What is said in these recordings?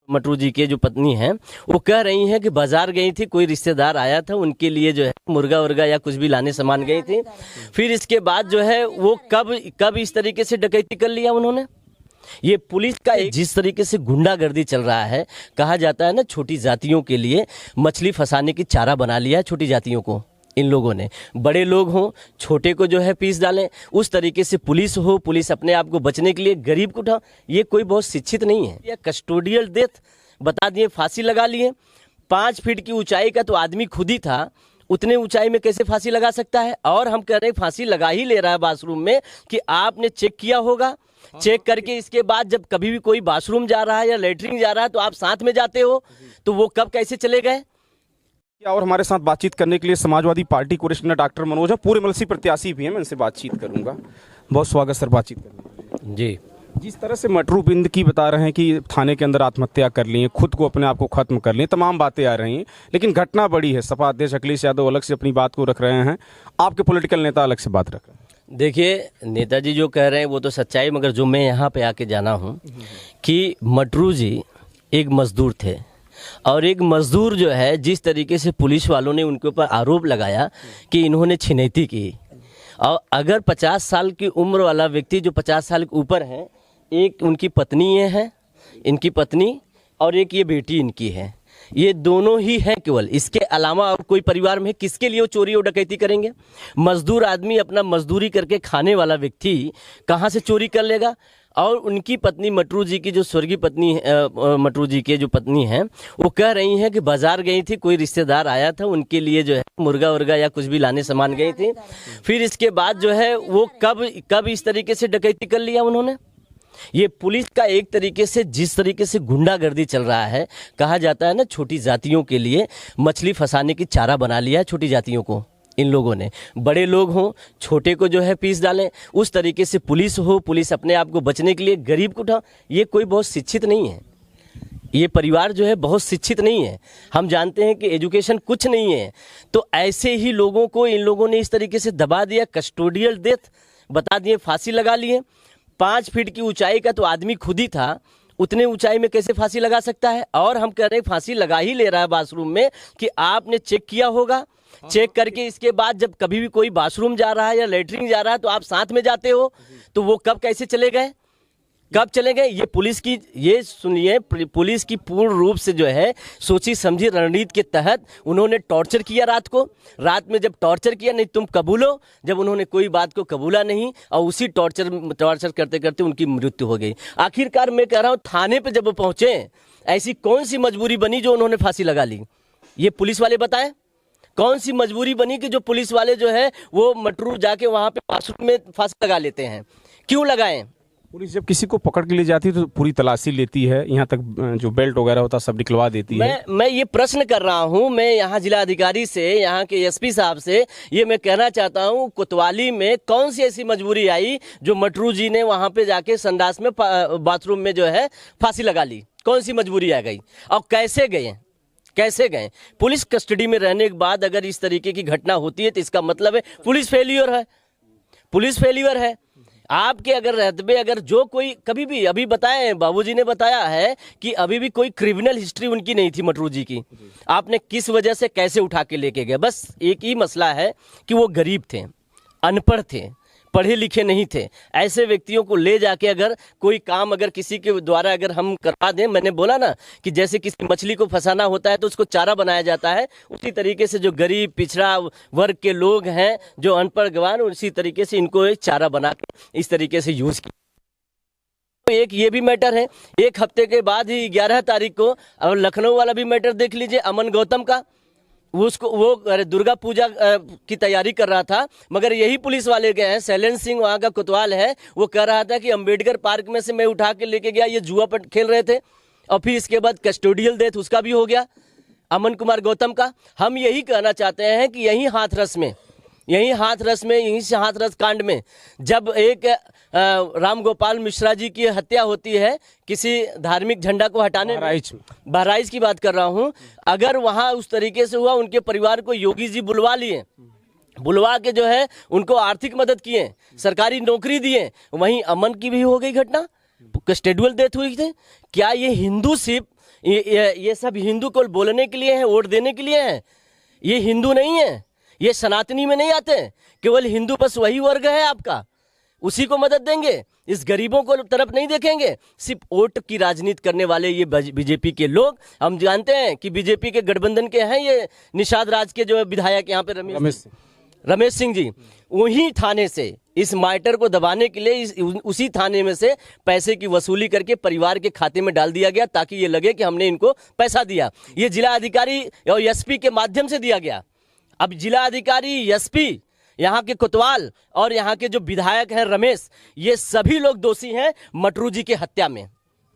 मटरू जी के जो पत्नी हैं वो कह रही हैं कि बाजार गई थी, कोई रिश्तेदार आया था, उनके लिए जो है मुर्गा वर्गा या कुछ भी लाने सामान गई थी। फिर इसके बाद जो है वो कब इस तरीके से डकैती कर लिया उन्होंने। ये पुलिस का जिस तरीके से गुंडागर्दी चल रहा है, कहा जाता है ना छोटी जातियों के लिए मछली फंसाने की चारा बना लिया है छोटी जातियों को इन लोगों ने। बड़े लोग हों छोटे को जो है पीस डालें, उस तरीके से पुलिस हो, पुलिस अपने आप को बचने के लिए गरीब को उठा, ये कोई बहुत शिक्षित नहीं है। ये कस्टोडियल डेथ बता दिए, फांसी लगा लिए। 5 फीट की ऊंचाई का तो आदमी खुद ही था, उतने ऊंचाई में कैसे फांसी लगा सकता है। और हम कह रहे हैं फांसी लगा ही ले रहा है बाथरूम में, कि आपने चेक किया होगा। चेक करके इसके बाद जब कभी भी कोई बाथरूम जा रहा है या लेटरिन जा रहा है तो आप साथ में जाते हो, तो वो कब कैसे चले गए। और हमारे साथ बातचीत करने के लिए Samajwadi party correspondent doctor Manoj है, पूरे मलसी प्रत्याशी भी हैं, मैं इनसे बातचीत करूंगा। बहुत स्वागत सर बातचीत करने जी। जिस तरह से मटरू बिंद की बता रहे हैं कि थाने के अंदर आत्महत्या कर ली है, खुद को अपने आप को खत्म कर ली, तमाम बातें आ रही हैं, लेकिन घटना बड़ी है। सपा अध्यक्ष अखिलेश यादव अलग से अपनी बात को रख रहे हैं, आपके पॉलिटिकल नेता अलग से बात रख रहे हैं। देखिए नेताजी जो कह रहे हैं वो तो सच्चाई, मगर जो मैं यहाँ पे आके जाना हूँ कि मटरू जी एक मजदूर थे, और एक मजदूर जो है जिस तरीके से पुलिस वालों ने उनके ऊपर आरोप लगाया कि इन्होंने छिनैती की, और अगर 50 साल की उम्र वाला व्यक्ति जो 50 साल के ऊपर है, एक उनकी पत्नी ये है, इनकी पत्नी, और एक ये बेटी इनकी है, ये दोनों ही हैं केवल, इसके अलावा और कोई परिवार में किसके लिए वो चोरी और डकैती करेंगे। मजदूर आदमी, अपना मजदूरी करके खाने वाला व्यक्ति कहाँ से चोरी कर लेगा। और उनकी पत्नी मटरू जी की जो स्वर्गीय पत्नी मटरू जी के जो पत्नी हैं वो कह रही हैं कि बाजार गई थी, कोई रिश्तेदार आया था, उनके लिए जो है मुर्गा वर्गा या कुछ भी लाने सामान गई थी। फिर इसके बाद जो है वो कब इस तरीके से डकैती कर लिया उन्होंने। ये पुलिस का एक तरीके से जिस तरीके से गुंडागर्दी चल रहा है, कहा जाता है ना छोटी जातियों के लिए मछली फंसाने की चारा बना लिया है छोटी जातियों को इन लोगों ने। बड़े लोग हों छोटे को जो है पीस डालें, उस तरीके से पुलिस हो, पुलिस अपने आप को बचने के लिए गरीब को उठा, ये कोई बहुत शिक्षित नहीं है। ये परिवार जो है बहुत शिक्षित नहीं है। हम जानते हैं कि एजुकेशन कुछ नहीं है, तो ऐसे ही लोगों को इन लोगों ने इस तरीके से दबा दिया, कस्टोडियल डेथ बता दिए, फांसी लगा लिए। 5 फीट की ऊंचाई का तो आदमी खुद ही था, उतने ऊंचाई में कैसे फांसी लगा सकता है। और हम कह रहे हैं फांसी लगा ही ले रहा है बाथरूम में, कि आपने चेक किया होगा। चेक करके इसके बाद जब कभी भी कोई बाथरूम जा रहा है या लेटरिन जा रहा है तो आप साथ में जाते हो, तो वो कब कैसे चले गए, कब चले गए। ये पुलिस की, ये सुनिए, पुलिस की पूर्ण रूप से जो है सोची समझी रणनीति के तहत उन्होंने टॉर्चर किया रात में जब टॉर्चर किया, नहीं तुम कबूलो, जब उन्होंने कोई बात को कबूला नहीं, और उसी टॉर्चर करते करते उनकी मृत्यु हो गई। आखिरकार मैं कह रहा हूँ थाने पे जब वो पहुंचे, ऐसी कौन सी मजबूरी बनी जो उन्होंने फांसी लगा ली। ये पुलिस वाले बताएं कौन सी मजबूरी बनी कि जो पुलिस वाले जो है वो मटरू जाके वहां पे बाथरूम में फांसी लगा लेते हैं। क्यों लगाएं। पुलिस जब किसी को पकड़ के ले जाती है तो पूरी तलाशी लेती है, यहाँ तक जो बेल्ट वगैरह होता है सब निकलवा देती है। मैं ये प्रश्न कर रहा हूँ, मैं यहाँ जिला अधिकारी से, यहाँ के एसपी साहब से ये मैं कहना चाहता हूँ, कोतवाली में कौन सी ऐसी मजबूरी आई जो मटरू जी ने वहाँ पे जाके संडास में बाथरूम में जो है फांसी लगा ली। कौन सी मजबूरी आ गई और कैसे गए। पुलिस कस्टडी में रहने के बाद अगर इस तरीके की घटना होती है तो इसका मतलब है पुलिस फेल्यूर है। आपके अगर रहते अगर जो कोई कभी भी, अभी बताए बाबूजी ने बताया है कि अभी भी कोई क्रिमिनल हिस्ट्री उनकी नहीं थी मटरू जी की, आपने किस वजह से कैसे उठा के लेके गए। बस एक ही मसला है कि वो गरीब थे, अनपढ़ थे, पढ़े लिखे नहीं थे। ऐसे व्यक्तियों को ले जाके अगर कोई काम अगर किसी के द्वारा अगर हम करवा दें, मैंने बोला ना कि जैसे किसी मछली को फंसाना होता है तो उसको चारा बनाया जाता है, उसी तरीके से जो गरीब पिछड़ा वर्ग के लोग हैं, जो अनपढ़ गंवार, उसी तरीके से इनको एक चारा बना के इस तरीके से यूज किया। तो एक ये भी मैटर है। एक हफ्ते के बाद ही 11 तारीख को और लखनऊ वाला भी मैटर देख लीजिए, अमन गौतम का, वो दुर्गा पूजा की तैयारी कर रहा था, मगर यही पुलिस वाले गए हैं, शैलेंद्र सिंह वहाँ का कोतवाल है, वो कह रहा था कि अंबेडकर पार्क में से मैं उठा के लेके गया, ये जुआ पर खेल रहे थे। और फिर इसके बाद कस्टोडियल डेथ उसका भी हो गया, अमन कुमार गौतम का। हम यही कहना चाहते हैं कि यही से हाथरस कांड में जब एक राम गोपाल मिश्रा जी की हत्या होती है किसी धार्मिक झंडा को हटाने, बहराइच की बात कर रहा हूं, अगर वहां उस तरीके से हुआ, उनके परिवार को योगी जी बुलवा के जो है उनको आर्थिक मदद किए, सरकारी नौकरी दिए, वहीं अमन की भी हो गई घटना, कस्टोडियल डेथ हुई थी। क्या ये हिंदू सिर्फ ये सब हिंदू को बोलने के लिए है, वोट देने के लिए है। ये हिंदू नहीं है, ये सनातनी में नहीं आते। केवल हिंदू बस वही वर्ग है आपका, उसी को मदद देंगे, इस गरीबों को तरफ नहीं देखेंगे। सिर्फ वोट की राजनीति करने वाले ये बीजेपी के लोग, हम जानते हैं कि बीजेपी के गठबंधन के हैं ये निषाद राज के जो विधायक यहाँ पे रमेश सिंह जी, वही थाने से इस मैटर को दबाने के लिए उसी थाने में से पैसे की वसूली करके परिवार के खाते में डाल दिया गया, ताकि ये लगे कि हमने इनको पैसा दिया। ये जिला अधिकारी और एसपी के माध्यम से दिया गया। अब जिला अधिकारी, एसपी, यहाँ के कोतवाल और यहाँ के जो विधायक हैं रमेश, ये सभी लोग दोषी हैं मटरू जी के हत्या में।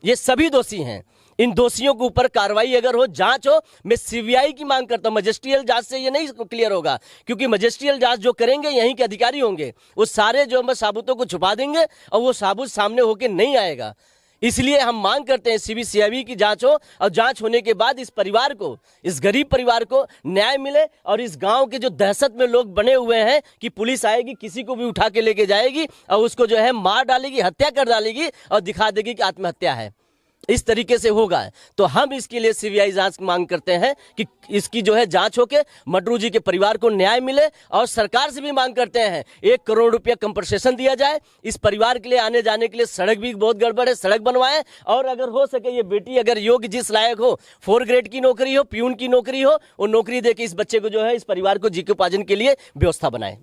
ये सभी दोषी हैं। इन दोषियों के ऊपर कार्रवाई अगर हो, जांच हो। मैं सीबीआई की मांग करता हूं। मजिस्ट्रियल जांच से ये नहीं क्लियर होगा, क्योंकि मजिस्ट्रियल जांच जो करेंगे यहीं के अधिकारी होंगे। वो सारे जो हम साबुतों को छुपा देंगे और वो साबुत सामने होके नहीं आएगा। इसलिए हम मांग करते हैं सीबीआई की जांच हो, और जांच होने के बाद इस परिवार को, इस गरीब परिवार को न्याय मिले। और इस गांव के जो दहशत में लोग बने हुए हैं कि पुलिस आएगी, किसी को भी उठा के लेके जाएगी और उसको जो है मार डालेगी, हत्या कर डालेगी और दिखा देगी कि आत्महत्या है, इस तरीके से होगा। तो हम इसके लिए सीबीआई जांच की मांग करते हैं कि इसकी जो है जांच होके मटरू जी के परिवार को न्याय मिले। और सरकार से भी मांग करते हैं 1 करोड़ रुपया कंपनसेशन दिया जाए। इस परिवार के लिए आने जाने के लिए सड़क भी बहुत गड़बड़ है, सड़क बनवाएं। और अगर हो सके ये बेटी अगर योग्य जिस लायक हो, 4 ग्रेड की नौकरी हो, प्यून की नौकरी हो, वो नौकरी देके इस बच्चे को जो है, इस परिवार को जीविकोपार्जन के लिए व्यवस्था बनाए।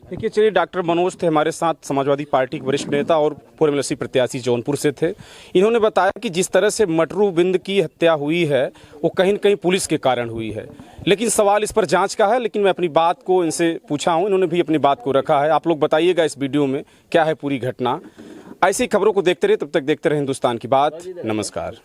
देखिए, चलिए, डॉक्टर मनोज थे हमारे साथ, समाजवादी पार्टी के वरिष्ठ नेता और पूर्व एमएलसी प्रत्याशी जौनपुर से थे। इन्होंने बताया कि जिस तरह से मटरू बिंद की हत्या हुई है वो कहीं न कहीं पुलिस के कारण हुई है, लेकिन सवाल इस पर जांच का है। लेकिन मैं अपनी बात को इनसे पूछा हूं, इन्होंने भी अपनी बात को रखा है। आप लोग बताइएगा इस वीडियो में क्या है पूरी घटना। ऐसी खबरों को देखते रहे, तब तक देखते रहे हिंदुस्तान की बात। नमस्कार।